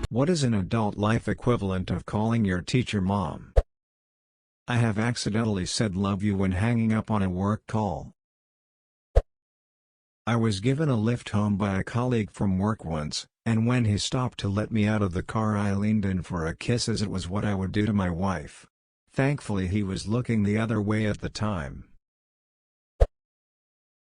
What is an adult life equivalent of calling your teacher mom? I have accidentally said love you when hanging up on a work call. I was given a lift home by a colleague from work once, and when he stopped to let me out of the car I leaned in for a kiss as it was what I would do to my wife. Thankfully he was looking the other way at the time.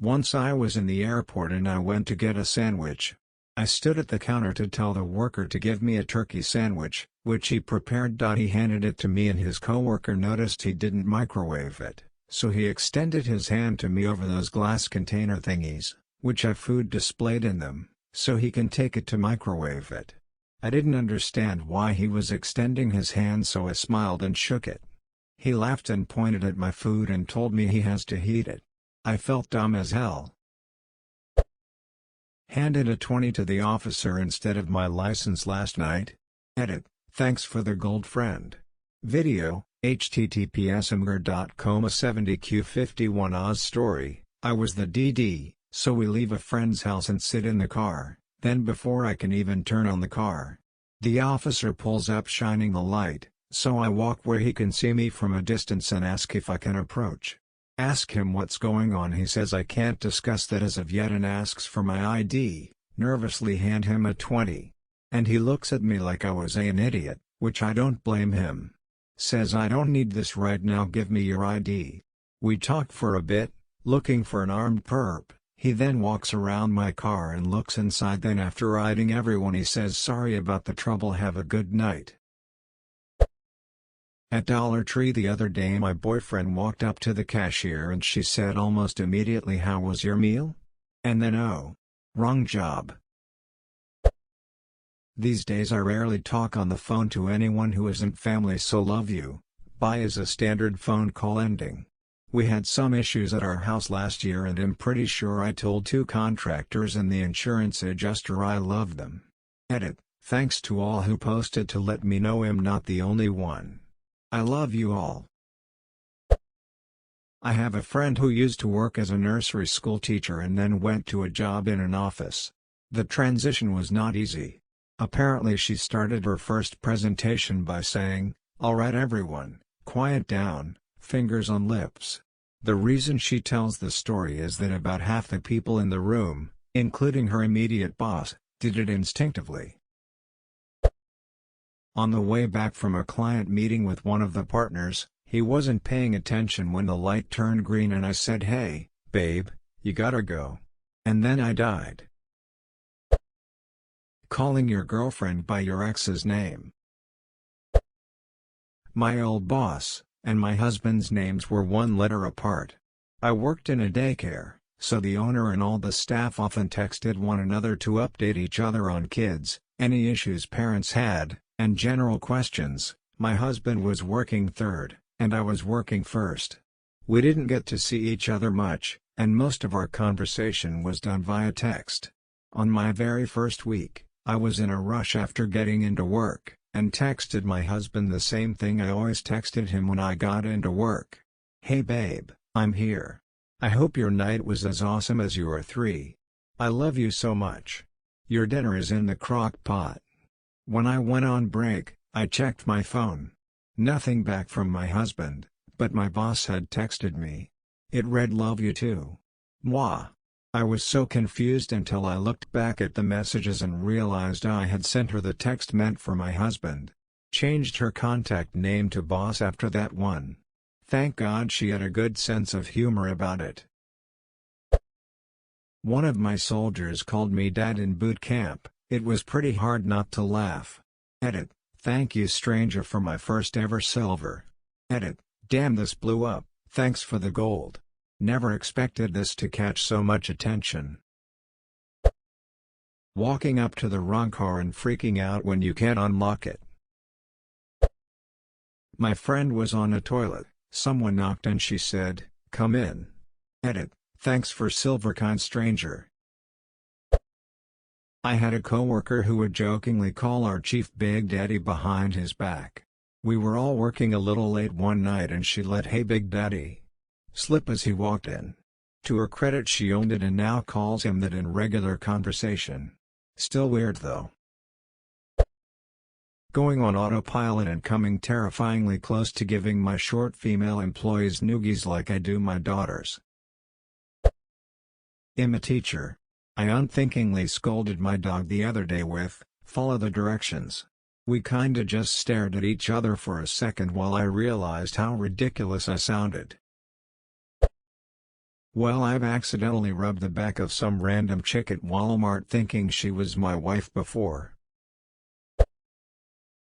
Once I was in the airport and I went to get a sandwich. I stood at the counter to tell the worker to give me a turkey sandwich, which he prepared. He handed it to me and his coworker noticed he didn't microwave it, so he extended his hand to me over those glass container thingies, which have food displayed in them, so he can take it to microwave it. I didn't understand why he was extending his hand, so I smiled and shook it. He laughed and pointed at my food and told me he has to heat it. I felt dumb as hell. Handed a 20 to the officer instead of my license last night. Edit, thanks for the gold friend. Video, https://imgur.com/70q51 Oz story, I was the DD, so we leave a friend's house and sit in the car, then before I can even turn on the car, the officer pulls up shining the light, so I walk where he can see me from a distance and ask if I can approach. Ask him what's going on. He says I can't discuss that as of yet and asks for my ID, nervously hand him a 20. And he looks at me like I was an idiot, which I don't blame him. Says I don't need this right now, give me your ID. We talk for a bit, looking for an armed perp. He then walks around my car and looks inside, then after riding everyone he says sorry about the trouble, have a good night. At Dollar Tree the other day my boyfriend walked up to the cashier and she said almost immediately, "How was your meal?" And then, "Oh, wrong job." These days I rarely talk on the phone to anyone who isn't family, so love you, bye is a standard phone call ending. We had some issues at our house last year and I'm pretty sure I told 2 contractors and the insurance adjuster I love them. Edit, thanks to all who posted to let me know I'm not the only one. I love you all. I have a friend who used to work as a nursery school teacher and then went to a job in an office. The transition was not easy. Apparently she started her first presentation by saying, "All right everyone, quiet down, fingers on lips." The reason she tells the story is that about half the people in the room, including her immediate boss, did it instinctively. On the way back from a client meeting with one of the partners, he wasn't paying attention when the light turned green and I said, "Hey, babe, you gotta go." And then I died. Calling your girlfriend by your ex's name. My old boss and my husband's names were 1 letter apart. I worked in a daycare, so the owner and all the staff often texted one another to update each other on kids, any issues parents had, and general questions. My husband was working third, and I was working first. We didn't get to see each other much, and most of our conversation was done via text. On my very first week, I was in a rush after getting into work, and texted my husband the same thing I always texted him when I got into work. "Hey babe, I'm here. I hope your night was as awesome as your 3. I love you so much. Your dinner is in the crock pot." When I went on break, I checked my phone. Nothing back from my husband, but my boss had texted me. It read, "Love you too." Mwah. I was so confused until I looked back at the messages and realized I had sent her the text meant for my husband. Changed her contact name to boss after that one. Thank God she had a good sense of humor about it. One of my soldiers called me dad in boot camp. It was pretty hard not to laugh. Edit, thank you stranger for my first ever silver. Edit, damn this blew up, thanks for the gold. Never expected this to catch so much attention. Walking up to the wrong car and freaking out when you can't unlock it. My friend was on a toilet, someone knocked and she said, "Come in." Edit, thanks for silver kind stranger. I had a coworker who would jokingly call our chief Big Daddy behind his back. We were all working a little late one night and she let "Hey Big Daddy" slip as he walked in. To her credit she owned it and now calls him that in regular conversation. Still weird though. going on autopilot and coming terrifyingly close to giving my short female employees noogies like I do my daughters. I'm a teacher. I unthinkingly scolded my dog the other day with, "Follow the directions." We kinda just stared at each other for a second while I realized how ridiculous I sounded. Well, I've accidentally rubbed the back of some random chick at Walmart thinking she was my wife before.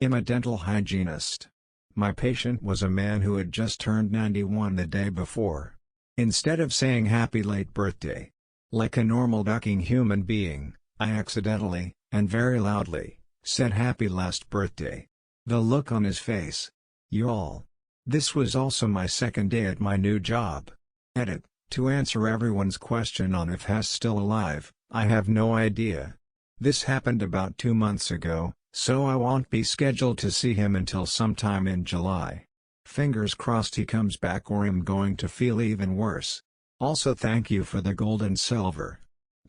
I'm a dental hygienist. My patient was a man who had just turned 91 the day before. Instead of saying happy late birthday, like a normal ducking human being, I accidentally, and very loudly, said happy last birthday. The look on his face. Y'all. This was also my second day at my new job. Edit. To answer everyone's question on if Hess still alive, I have no idea. This happened about 2 months ago, so I won't be scheduled to see him until sometime in July. Fingers crossed he comes back or I'm going to feel even worse. Also, thank you for the gold and silver.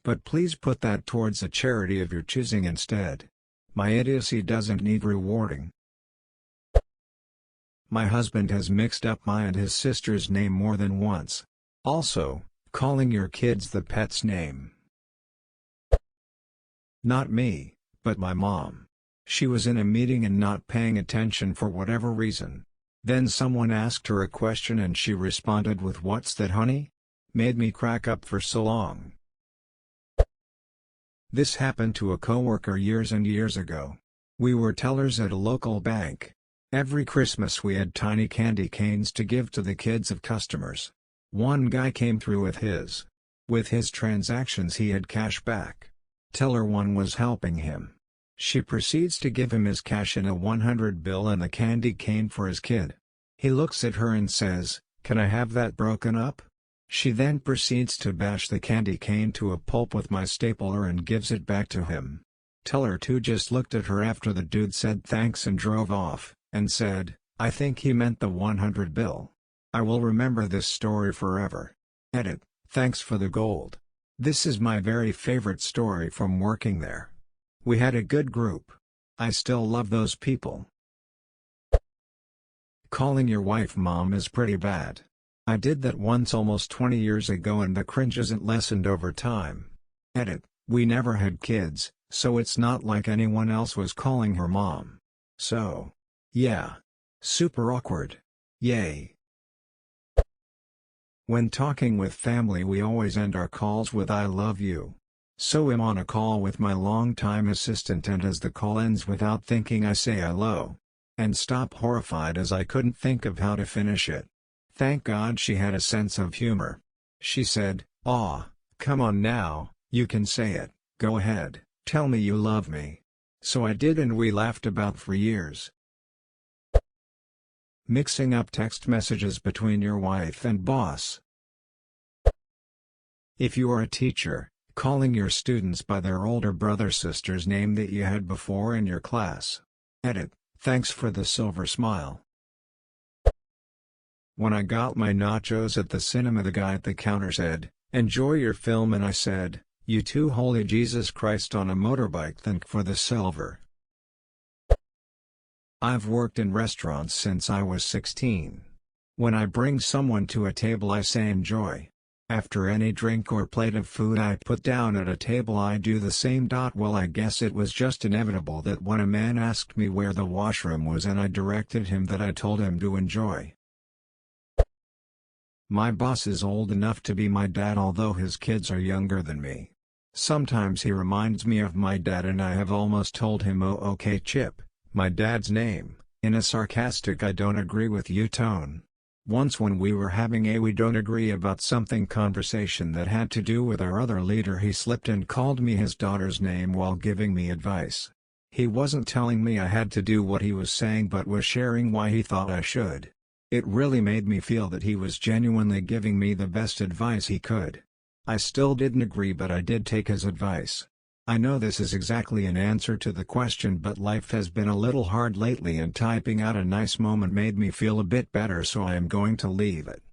But please put that towards a charity of your choosing instead. My idiocy doesn't need rewarding. My husband has mixed up my and his sister's name more than once. Also, calling your kids the pet's name. Not me, but my mom. She was in a meeting and not paying attention for whatever reason. Then someone asked her a question and she responded with, "What's that, honey?" Made me crack up for so long. This happened to a coworker years and years ago. We were tellers at a local bank. Every Christmas we had tiny candy canes to give to the kids of customers. One guy came through with his. With his transactions he had cash back. Teller 1 was helping him. She proceeds to give him his cash in a 100 bill and the candy cane for his kid. He looks at her and says, "Can I have that broken up?" She then proceeds to bash the candy cane to a pulp with my stapler and gives it back to him. Teller 2 just looked at her after the dude said thanks and drove off, and said, "I think he meant the 100 bill. I will remember this story forever." Edit. Thanks for the gold. This is my very favorite story from working there. We had a good group. I still love those people. Calling your wife mom is pretty bad. I did that once almost 20 years ago and the cringe isn't lessened over time. Edit. We never had kids, so it's not like anyone else was calling her mom. So. Yeah. Super awkward. Yay. When talking with family we always end our calls with "I love you." So I'm on a call with my longtime assistant and as the call ends without thinking I say hello. And stop horrified as I couldn't think of how to finish it. Thank God she had a sense of humor. She said, "Aw, come on now, you can say it, go ahead, tell me you love me." So I did and we laughed about for years. Mixing up text messages between your wife and boss. If you are a teacher, calling your students by their older brother/sister's name that you had before in your class. Edit. Thanks for the silver smile. When I got my nachos at the cinema the guy at the counter said, "Enjoy your film," and I said, "You too, holy Jesus Christ on a motorbike, thank for the silver." I've worked in restaurants since I was 16. When I bring someone to a table I say enjoy. After any drink or plate of food I put down at a table I do the same. Well, I guess it was just inevitable that when a man asked me where the washroom was and I directed him that I told him to enjoy. My boss is old enough to be my dad although his kids are younger than me. Sometimes he reminds me of my dad and I have almost told him, "Oh okay Chip," my dad's name, in a sarcastic "I don't agree with you" tone. Once when we were having a "we don't agree about something" conversation that had to do with our other leader he slipped and called me his daughter's name while giving me advice. He wasn't telling me I had to do what he was saying but was sharing why he thought I should. It really made me feel that he was genuinely giving me the best advice he could. I still didn't agree but I did take his advice. I know this is exactly an answer to the question but life has been a little hard lately and typing out a nice moment made me feel a bit better so I am going to leave it.